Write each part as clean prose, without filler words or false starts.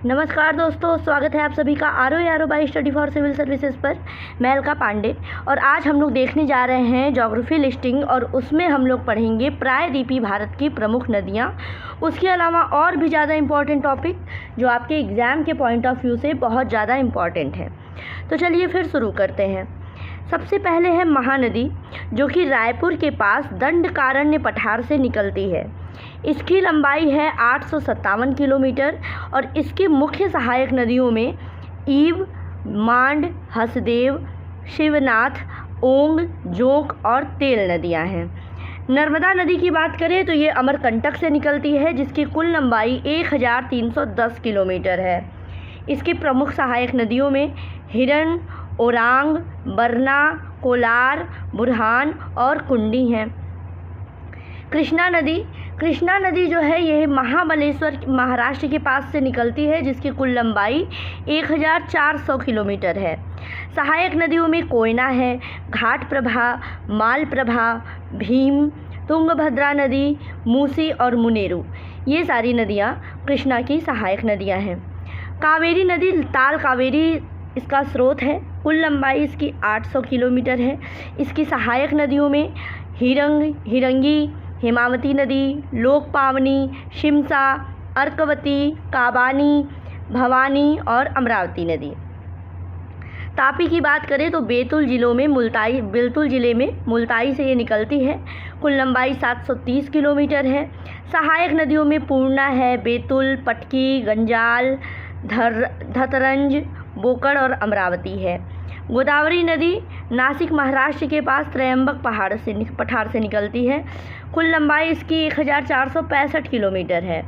नमस्कार दोस्तों, स्वागत है आप सभी का R by study for civil services पर। मैं अलका पांडे और आज हम लोग देखने जा रहे हैं ज्योग्राफी लिस्टिंग और उसमें हम लोग पढ़ेंगे प्रायद्वीपीय भारत की प्रमुख नदियाँ। उसके अलावा और भी ज़्यादा इम्पॉर्टेंट टॉपिक जो आपके एग्ज़ाम के पॉइंट ऑफ व्यू से बहुत ज़्यादा इम्पॉर्टेंट है। तो चलिए फिर शुरू करते हैं। सबसे पहले है महानदी, जो कि रायपुर के पास दंडकारण्य पठार से निकलती है। इसकी लंबाई है 857 किलोमीटर और इसकी मुख्य सहायक नदियों में ईव, मांड, हसदेव, शिवनाथ, ओंग, जोंक और तेल नदियां हैं। नर्मदा नदी की बात करें तो ये अमरकंटक से निकलती है, जिसकी कुल लंबाई 1310 किलोमीटर है। इसकी प्रमुख सहायक नदियों में हिरन, ओरांग, बरना, कोलार, बुरहान और कुंडी हैं। कृष्णा नदी जो है यह महाबलेश्वर महाराष्ट्र के पास से निकलती है, जिसकी कुल लंबाई 1400 किलोमीटर है। सहायक नदियों में कोयना है, घाटप्रभा, मालप्रभा, भीम, तुंगभद्रा नदी, मूसी और मुनेरू, ये सारी नदियाँ कृष्णा की सहायक नदियाँ हैं। कावेरी नदी ताल कावेरी इसका स्रोत है। कुल लंबाई इसकी 800 किलोमीटर है। इसकी सहायक नदियों में हिरंगी, हेमावती नदी, लोकपावनी, शिमसा, अर्कवती, काबानी, भवानी और अमरावती नदी। तापी की बात करें तो बैतूल जिले में मुल्ताई से ये निकलती है। कुल लंबाई 730 किलोमीटर है। सहायक नदियों में पूर्णा है, बैतूल, पटकी, गंजाल, धतरंज, बोकड़ और अमरावती है। गोदावरी नदी नासिक महाराष्ट्र के पास त्रयंबक पठार से निकलती है। कुल लंबाई इसकी 1465 किलोमीटर है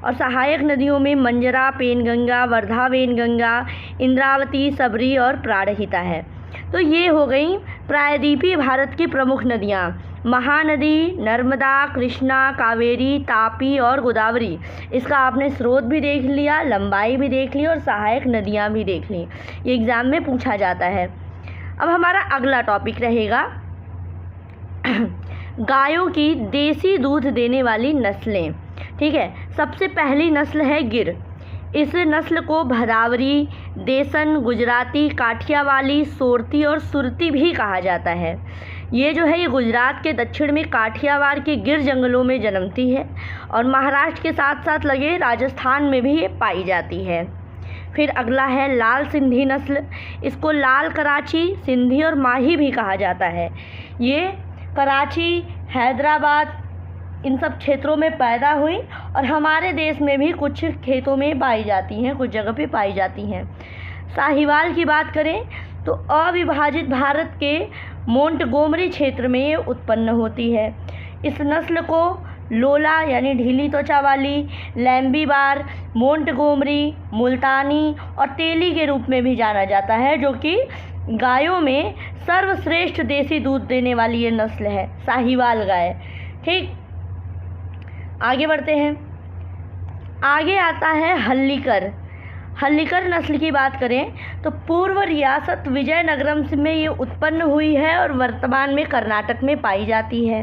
और सहायक नदियों में मंजरा, पेनगंगा, वर्धा वेनगंगा, इंद्रावती, सबरी और प्राणहिता है। तो ये हो गई प्रायद्वीपीय भारत की प्रमुख नदियाँ। महानदी, नर्मदा, कृष्णा, कावेरी, तापी और गोदावरी। इसका आपने स्रोत भी देख लिया, लंबाई भी देख ली और सहायक नदियाँ भी देख ली। ये एग्ज़ाम में पूछा जाता है। अब हमारा अगला टॉपिक रहेगा गायों की देसी दूध देने वाली नस्लें। ठीक है, सबसे पहली नस्ल है गिर। इस नस्ल को भदावरी, देसन, गुजराती, काठियावाली, सोरती और सुरती भी कहा जाता है। ये गुजरात के दक्षिण में काठियावाड़ के गिर जंगलों में जन्मती है और महाराष्ट्र के साथ साथ लगे राजस्थान में भी ये पाई जाती है। फिर अगला है लाल सिंधी नस्ल। इसको लाल कराची, सिंधी और माही भी कहा जाता है। ये कराची, हैदराबाद इन सब क्षेत्रों में पैदा हुई और हमारे देश में भी कुछ खेतों में पाई जाती हैं, कुछ जगह पे पाई जाती हैं। साहिवाल की बात करें तो अविभाजित भारत के मोंटगोमरी क्षेत्र में ये उत्पन्न होती है। इस नस्ल को लोला यानी ढीली त्वचा वाली, लैम्बीबार, मोंटगोमरी, मुल्तानी और तेली के रूप में भी जाना जाता है, जो कि गायों में सर्वश्रेष्ठ देसी दूध देने वाली ये नस्ल है, साहिवाल गाय। ठीक, आगे बढ़ते हैं। आगे आता है हल्लीकर नस्ल की बात करें तो पूर्व रियासत विजयनगरम में ये उत्पन्न हुई है और वर्तमान में कर्नाटक में पाई जाती है।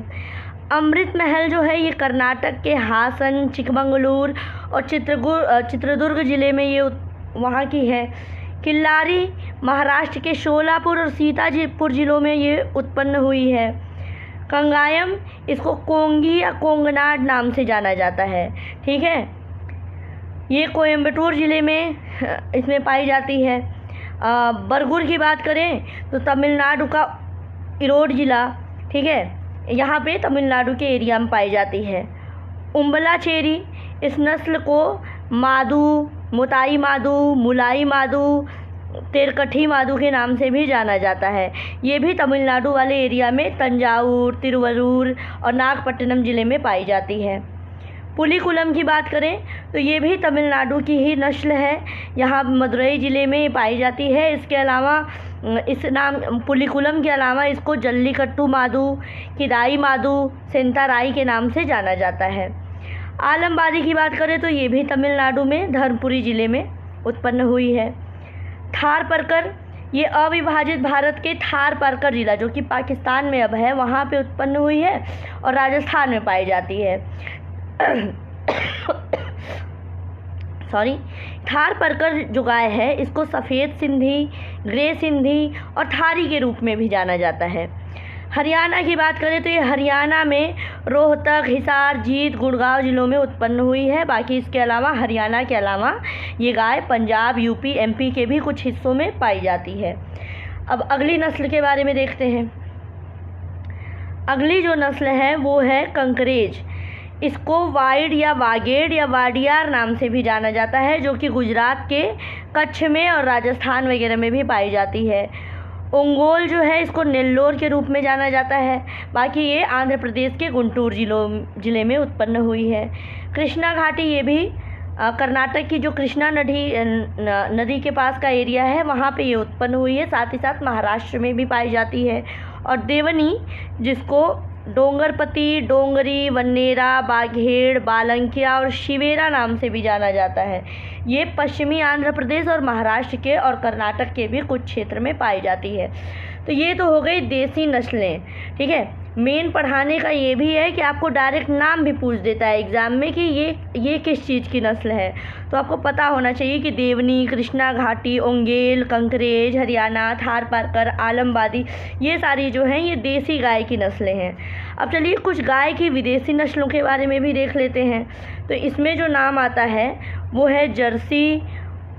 अमृत महल जो है ये कर्नाटक के हासन, चिकमंगलूर और चित्रदुर्ग जिले में ये वहाँ की है। किल्लारी महाराष्ट्र के शोलापुर और सीतापुर जिलों में ये उत्पन्न हुई है। कंगायम इसको कोंगी या कोंगनाड नाम से जाना जाता है। ठीक है, ये कोयम्बटूर ज़िले में इसमें पाई जाती है। बरगुर की बात करें तो तमिलनाडु का इरोड ज़िला, ठीक है, यहाँ पे तमिलनाडु के एरिया में पाई जाती है। उम्बला चेरी, इस नस्ल को मादू, मुताई मादू, मुलाई मादू, तेरकठी मादू के नाम से भी जाना जाता है। ये भी तमिलनाडु वाले एरिया में तंजावुर, तिरुवरूर और नागपट्टिनम ज़िले में पाई जाती है। पुलिकुलम की बात करें तो ये भी तमिलनाडु की ही नस्ल है, यहाँ मदुरई ज़िले में पाई जाती है। इसके अलावा इस नाम पुलिकुलम के अलावा इसको जल्लीकट्टू मादू, किदाई मादू, सेंताराई के नाम से जाना जाता है। आलमबादी की बात करें तो ये भी तमिलनाडु में धर्मपुरी ज़िले में उत्पन्न हुई है। थार परकर, ये अविभाजित भारत के थार परकर ज़िला जो कि पाकिस्तान में अब है, वहाँ पे उत्पन्न हुई है और राजस्थान में पाई जाती है। थारपारकर जो गाय है इसको सफ़ेद सिंधी, ग्रे सिंधी और थारी के रूप में भी जाना जाता है। हरियाणा की बात करें तो ये हरियाणा में रोहतक, हिसार, जींद, गुड़गांव जिलों में उत्पन्न हुई है। बाकी इसके अलावा हरियाणा के अलावा ये गाय पंजाब, यूपी, एमपी के भी कुछ हिस्सों में पाई जाती है। अब अगली नस्ल के बारे में देखते हैं। अगली जो नस्ल है वो है कंकरेज। इसको वाइड या वागेड़ या वाडियार नाम से भी जाना जाता है, जो कि गुजरात के कच्छ में और राजस्थान वगैरह में भी पाई जाती है। ओंगोल जो है इसको नेल्लोर के रूप में जाना जाता है। बाकी ये आंध्र प्रदेश के गुंटूर ज़िले में उत्पन्न हुई है। कृष्णा घाटी ये भी कर्नाटक की जो कृष्णा नदी के पास का एरिया है वहाँ पे ये उत्पन्न हुई है। साथ ही साथ महाराष्ट्र में भी पाई जाती है। और देवनी, जिसको डोंगरपति, डोंगरी, वन्नेरा, बाघेड़, बालंकिया और शिवेरा नाम से भी जाना जाता है, ये पश्चिमी आंध्र प्रदेश और महाराष्ट्र के और कर्नाटक के भी कुछ क्षेत्र में पाई जाती है। तो ये तो हो गई देसी नस्लें, ठीक है। मेन पढ़ाने का ये भी है कि आपको डायरेक्ट नाम भी पूछ देता है एग्ज़ाम में कि ये किस चीज़ की नस्ल है। तो आपको पता होना चाहिए कि देवनी, कृष्णा घाटी, ओंगेल, कंकरेज, हरियाणा, थारपारकर, आलमबादी, ये सारी जो हैं ये देसी गाय की नस्लें हैं। अब चलिए कुछ गाय की विदेशी नस्लों के बारे में भी देख लेते हैं। तो इसमें जो नाम आता है वो है Jersey,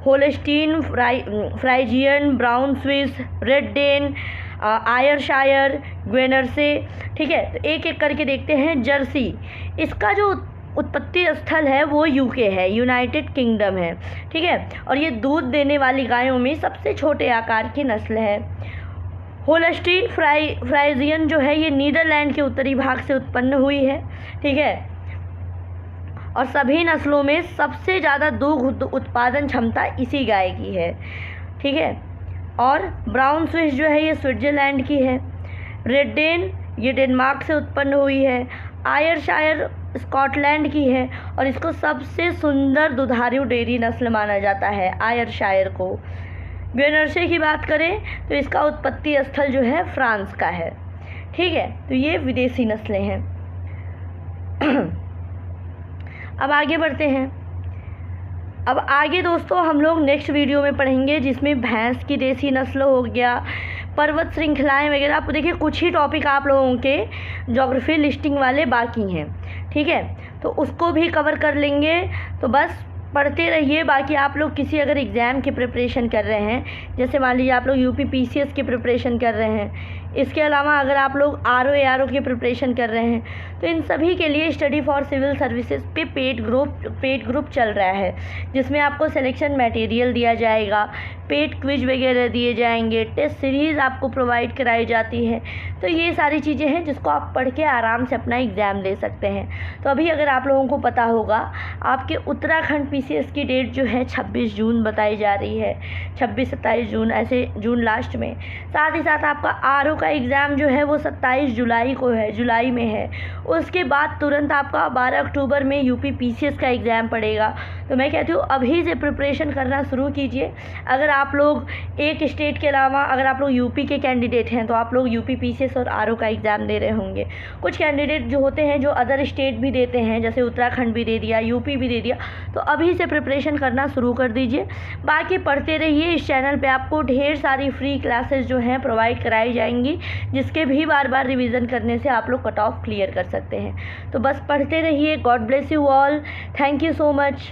Holstein, Friesian, Brown Swiss, Red Dane, Ayrshire, Guernsey, ठीक है। तो एक एक करके देखते हैं। जर्सी, इसका जो उत्पत्ति स्थल है वो यूके है, यूनाइटेड किंगडम है, ठीक है। और ये दूध देने वाली गायों में सबसे छोटे आकार की नस्ल है। होल्स्टीन फ्राइजियन जो है ये नीदरलैंड के उत्तरी भाग से उत्पन्न हुई है, ठीक है। और सभी नस्लों में सबसे ज़्यादा दूध उत्पादन क्षमता इसी गाय की है, ठीक है। और ब्राउन स्विस जो है ये स्विट्ज़रलैंड की है। रेड डेन ये डेनमार्क से उत्पन्न हुई है। आयरशायर स्कॉटलैंड की है और इसको सबसे सुंदर दुधारू डेयरी नस्ल माना जाता है आयरशायर को। ग्वेनरसे की बात करें तो इसका उत्पत्ति स्थल जो है फ्रांस का है, ठीक है। तो ये विदेशी नस्लें हैं। अब आगे बढ़ते हैं। अब आगे दोस्तों हम लोग नेक्स्ट वीडियो में पढ़ेंगे, जिसमें भैंस की देसी नस्ल हो गया, पर्वत श्रृंखलाएं वगैरह। आप देखिए कुछ ही टॉपिक आप लोगों के ज्योग्राफी लिस्टिंग वाले बाकी हैं, ठीक है। तो उसको भी कवर कर लेंगे। तो बस पढ़ते रहिए। बाकी आप लोग किसी अगर एग्ज़ाम की प्रिपरेशन कर रहे हैं, जैसे मान लीजिए आप लोग यूपी पीसीएस की प्रिपरेशन कर रहे हैं, इसके अलावा अगर आप लोग आरओ एआरओ की प्रिपरेशन कर रहे हैं, तो इन सभी के लिए स्टडी फॉर सिविल सर्विसेज पे पेड ग्रुप चल रहा है, जिसमें आपको सिलेक्शन मटेरियल दिया जाएगा, पेड क्विज वगैरह दिए जाएंगे, टेस्ट सीरीज़ आपको प्रोवाइड कराई जाती है। तो ये सारी चीज़ें हैं जिसको आप पढ़ के आराम से अपना एग्ज़ाम दे सकते हैं। तो अभी अगर आप लोगों को पता होगा, आपके उत्तराखंड पीसीएस की डेट जो है 26 जून बताई जा रही है, 26-27 जून, ऐसे जून लास्ट में। साथ ही साथ आपका आरओ का एग्ज़ाम जो है वो 27 जुलाई को है, जुलाई में है। उसके बाद तुरंत आपका 12 अक्टूबर में यूपी पीसीएस का एग्ज़ाम पड़ेगा। तो मैं कहती हूँ अभी से प्रिपरेशन करना शुरू कीजिए। अगर आप लोग एक स्टेट के अलावा अगर आप लोग यूपी के कैंडिडेट हैं तो आप लोग यूपी पीसीएस और आरओ का एग्ज़ाम दे रहे होंगे। कुछ कैंडिडेट जो होते हैं जो अदर स्टेट भी देते हैं, जैसे उत्तराखंड भी दे दिया, यूपी भी दे दिया, तो अभी से प्रिपरेशन करना शुरू कर दीजिए। बाकी पढ़ते रहिए। इस चैनल पे आपको ढेर सारी फ्री क्लासेस जो हैं प्रोवाइड कराई जाएंगी, जिसके भी बार बार रिवीजन करने से आप लोग कट ऑफ क्लियर कर सकते हैं। तो बस पढ़ते रहिए। God bless you all. Thank you so much.